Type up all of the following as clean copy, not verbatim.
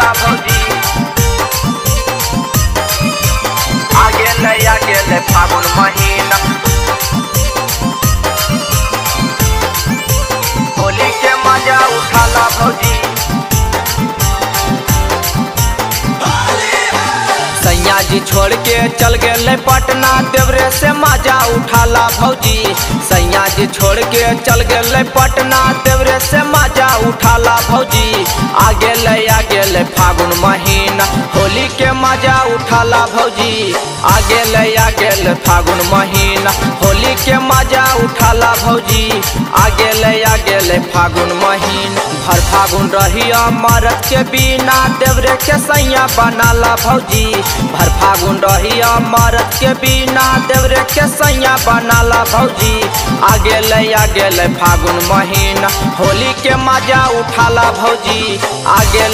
उठाला भौजी, आगे ले फागुन महीना, होली के मजा उठाला भौजी। सैया जी छोड़ के चल गए पटना, देवरे से मजा उठाला भौजी। सैया जी छोड़ के चल गए पटना, देवरे से मजा उठाला भौजी। आगे ले फागुन महीना, होली के मजा उठाला भौजी। आगे ले फागुन महीना, होली के मजा उठाला भौजी। आगे ले फागुन महीना, भर फागुन रहिया मरद के बिना, देवरे के सैया बनाला भौजी। भर फागुन रहिया मरद के बिना, देवरे के सैया बनाला भौजी। आगे ले फागुन महीना, होली के मजा उठाला भौजी। आगे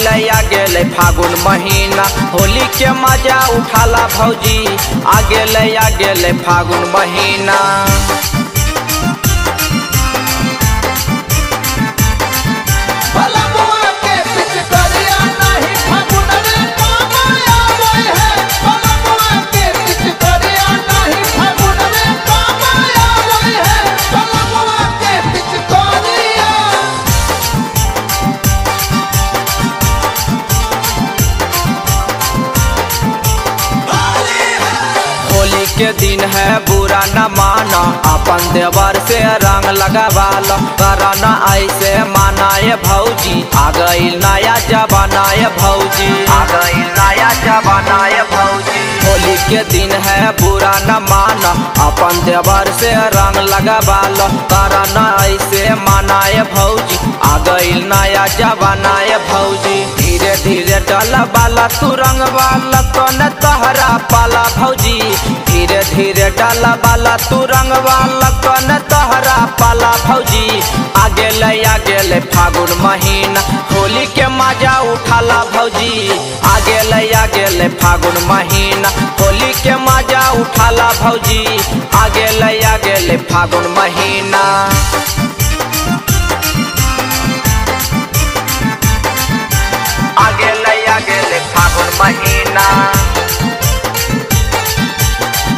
ले फागुन महीना, होली के मजा उठाला भौजी। आगे ले फागुन महीना। होली के दिन है बुरा न माना, अपन देवर से रंग लगावालो। कराना ऐसे मानाए भौजी, आ गई नया जमानाए भौजी, आ गई नया जमानाए भौजी। होली के दिन है बुरा न माना, अपन देवर से रंग लगावालो। कराना ऐसे मानाए भौजी, आ गई नया जमानाए भौजी। धीरे धीरे डला बाला तू रंग वाला, तो न तहरा पाला भौजी। धीरे धीरे डाला बाला तू रंग वाला, कौन तहरा पाला भौजी। आगे ले फागुन महीना, होली के मजा उठाला भौजी। आगे ले फागुन महीना, होली के मजा उठाला भौजी। आगे ले फागुन महीना। आगे ले फागुन महीना,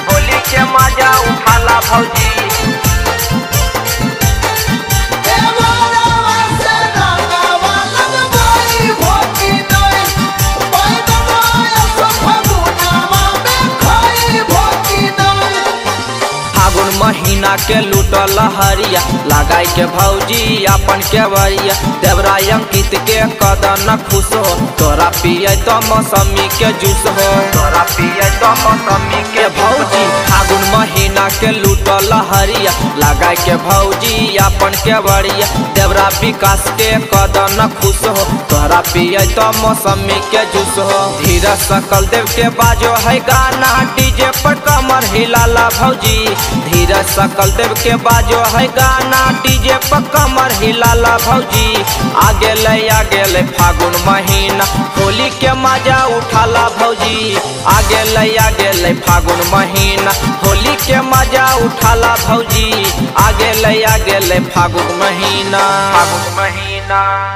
होली के मजा उठाला भौजी। फागुन महीना के लूटल हरिया, लगाई के भौजी अपन के बरिया। देवरा अंकित के कदन खुश हो, तोरा पिए तो मौसमी के जूस हो, तोरा पिए तो मौसमी के भौजी। फागुन महीना के लूटल हरिया, लगाई के भौजी अपन के बरिया। देवरा विकास के कदन खुश हो, तोरा पिए तो मौसमी के जूस हो। धीरज सकल देव के बाजो है गाना, डीजे पर कमर हिलाला भौजी। धीरज सकल देव के बाजो है गाना, डीजे पर कमर हिलाला भौजी। आगे ले फागुन महीना, होली के मजा उठाला भौजी। आगे ले फागुन महीना, होली के मजा उठाला भौजी। आगे ले फागुन महीना, फागुन महीना।